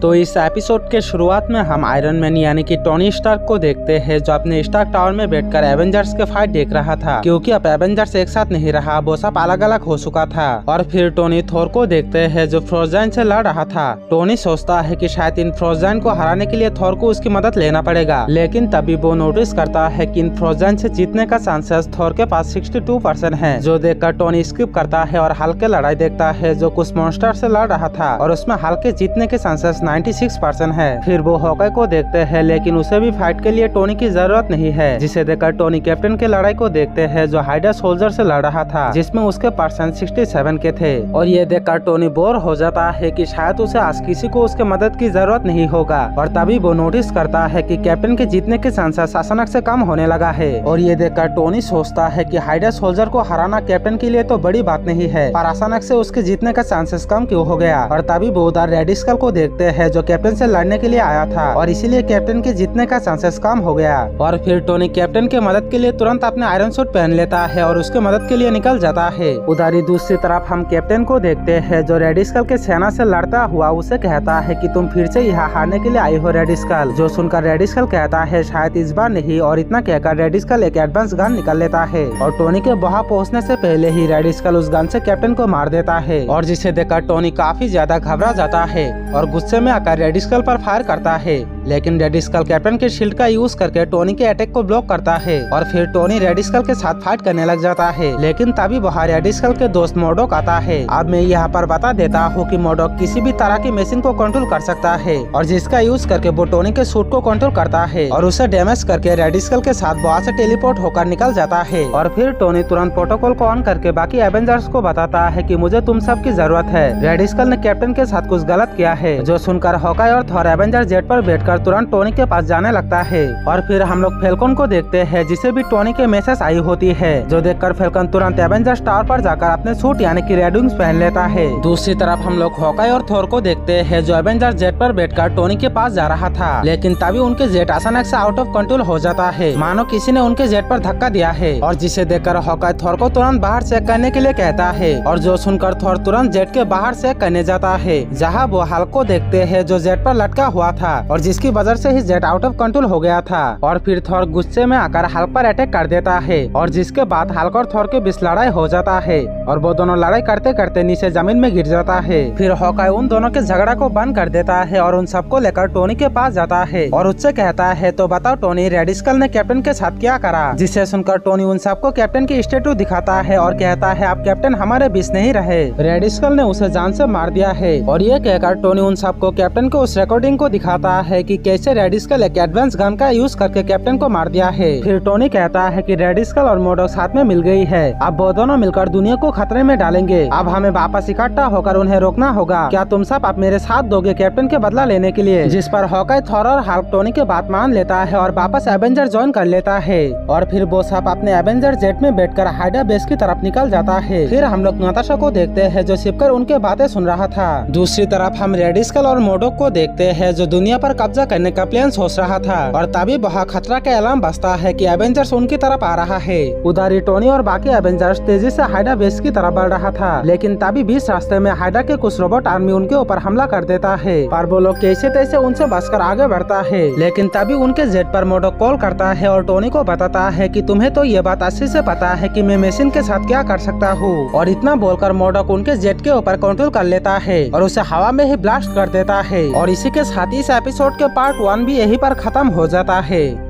तो इस एपिसोड के शुरुआत में हम आयरन मैन यानी कि टोनी स्टार्क को देखते हैं, जो अपने स्टार्क टावर में बैठकर एवेंजर्स के फाइट देख रहा था, क्योंकि अब एवेंजर्स एक साथ नहीं रहा, वो सब अलग अलग हो चुका था। और फिर टोनी थोर को देखते हैं जो फ्रोजाइन से लड़ रहा था। टोनी सोचता है कि शायद इन फ्रोजाइन को हराने के लिए थोर को उसकी मदद लेना पड़ेगा, लेकिन तभी वो नोटिस करता है कि इन फ्रोजाइन से जीतने का चांसेस थोर के पास 62% है, जो देखकर टोनी स्किप करता है और हल्के लड़ाई देखता है जो कुछ मॉन्स्टर से लड़ रहा था, और उसमें हल्के जीतने के चांसेस 96% है। फिर वो हॉकाई को देखते हैं, लेकिन उसे भी फाइट के लिए टोनी की जरूरत नहीं है, जिसे देखकर टोनी कैप्टन के लड़ाई को देखते हैं जो हाइड्रा सोल्जर से लड़ रहा था, जिसमें उसके परसेंट 67 के थे। और ये देखकर टोनी बोर हो जाता है कि शायद उसे आज किसी को उसके मदद की जरूरत नहीं होगा। और तभी वो नोटिस करता है कि कैप्टन के जीतने के चांसेस अचानक से कम होने लगा है। और ये देखकर टोनी सोचता है कि हाइड्रा सोल्जर को हराना कैप्टन के लिए तो बड़ी बात नहीं है, पर अचानक से उसके जीतने का चांसेस कम क्यों हो गया। और तभी वो उधर रेड स्कल को देखते हैं जो कैप्टन से लड़ने के लिए आया था, और इसीलिए कैप्टन के जीतने का चांसेस कम हो गया। और फिर टोनी कैप्टन के मदद के लिए तुरंत अपने आयरन सूट पहन लेता है और उसके मदद के लिए निकल जाता है। उधर ही दूसरी तरफ हम कैप्टन को देखते हैं जो रेड स्कल के सेना से लड़ता हुआ उसे कहता है कि तुम फिर से यहाँ हारने के लिए आई हो रेड स्कल। जो सुनकर रेड स्कल कहता है शायद इस बार नहीं, और इतना कहकर रेड स्कल एक एडवांस गन निकल लेता है, और टोनी के वहाँ पहुँचने से पहले ही रेड स्कल उस गन से कैप्टन को मार देता है। और जिसे देखकर टोनी काफी ज्यादा घबरा जाता है और गुस्से में आकर रेड स्कल पर फायर करता है, लेकिन रेड स्कल कैप्टन के शील्ड का यूज करके टोनी के अटैक को ब्लॉक करता है। और फिर टोनी रेड स्कल के साथ फाइट करने लग जाता है, लेकिन तभी वहाँ रेड स्कल के दोस्त मोडोक आता है। अब मैं यहाँ पर बता देता हूँ कि मोडोक किसी भी तरह की मशीन को कंट्रोल कर सकता है, और जिसका यूज करके वो टोनी के सूट को कंट्रोल करता है और उसे डैमेज करके रेड स्कल के साथ वहाँ से टेलीपोर्ट होकर निकल जाता है। और फिर टोनी तुरंत प्रोटोकॉल को ऑन करके बाकी एवेंजर्स को बताता है कि मुझे तुम सब की जरूरत है, रेड स्कल ने कैप्टन के साथ कुछ गलत किया है। जो सुनकर हॉकाई और थॉर एवेंजर जेट पर बैठकर तुरंत टोनी के पास जाने लगता है। और फिर हम लोग फैल्कन को देखते हैं, जिसे भी टोनी के मैसेज आई होती है, जो देखकर फैल्कन तुरंत एवेंजर्स टावर पर जाकर अपने सूट यानी कि रेड विंग्स पहन लेता है। दूसरी तरफ हम लोग हॉकाई और थॉर को देखते हैं जो एवेंजर जेट पर बैठकर टोनी के पास जा रहा था, लेकिन तभी उनके जेट अचानक से आउट ऑफ कंट्रोल हो जाता है, मानो किसी ने उनके जेट पर धक्का दिया है। और जिसे देखकर हॉकाई थॉर को तुरंत बाहर चेक करने के लिए कहता है, और जो सुनकर थॉर तुरंत जेट के बाहर चेक करने जाता है, जहाँ वो हल्क को देखते हैं जो जेट पर लटका हुआ था, और जिसकी वजह से ही जेट आउट ऑफ कंट्रोल हो गया था। और फिर थॉर गुस्से में आकर हल्क पर अटैक कर देता है, और जिसके बाद हल्क और थॉर के बीच लड़ाई हो जाता है, और वो दोनों लड़ाई करते करते नीचे जमीन में गिर जाता है। फिर हॉकाई उन दोनों के झगड़ा को बंद कर देता है और उन सबको लेकर टोनी के पास जाता है और उससे कहता है, तो बताओ टोनी रेड स्कल ने कैप्टन के साथ क्या करा। जिसे सुनकर टोनी उन सबको कैप्टन की स्टेटू दिखाता है और कहता है अब कैप्टन हमारे बीच नहीं रहे, रेड स्कल ने उसे जान से मार दिया है। और ये कहकर टोनी उन सबको कैप्टन को उस रिकॉर्डिंग को दिखाता है कि कैसे रेड स्कल एक एडवांस गन का यूज करके कैप्टन को मार दिया है। फिर टोनी कहता है कि रेड स्कल और मोडोक साथ में मिल गई है, अब वो दोनों मिलकर दुनिया को खतरे में डालेंगे, अब हमें वापस इकट्ठा होकर उन्हें रोकना होगा। क्या तुम सब अब मेरे साथ दोगे कैप्टन के बदला लेने के लिए। जिस पर हॉकाई थॉर और हल्क टोनी के बात मान लेता है और वापस एवेंजर ज्वाइन कर लेता है। और फिर वो सब अपने एवेंजर जेट में बैठकर हाइड्रा बेस की तरफ निकल जाता है। फिर हम लोग नताशा को देखते हैं जो छिपकर उनके बातें सुन रहा था। दूसरी तरफ हम रेड स्कल और मोडोक को देखते हैं जो दुनिया पर कब्जा करने का प्लान सोच रहा था। और तभी वहाँ खतरा का अलार्म बजता है कि एवेंजर्स उनकी तरफ आ रहा है। उधर ही टोनी और बाकी एवेंजर्स तेजी से हाइड्रा बेस की तरफ बढ़ रहा था, लेकिन तभी बीच रास्ते में हाइड्रा के कुछ रोबोट आर्मी उनके ऊपर हमला कर देता है, पर वो लोग कैसे तैसे उनसे बचकर आगे बढ़ता है। लेकिन तभी उनके जेट पर मोडोक कॉल करता है और टोनी को बताता है कि तुम्हें तो ये बात अच्छे से पता है कि मैं मशीन के साथ क्या कर सकता हूँ। और इतना बोलकर मोडोक उनके जेट के ऊपर कंट्रोल कर लेता है और उसे हवा में ही ब्लास्ट कर देता है। और इसी के साथ इस एपिसोड के पार्ट 1 भी यहीं पर खत्म हो जाता है।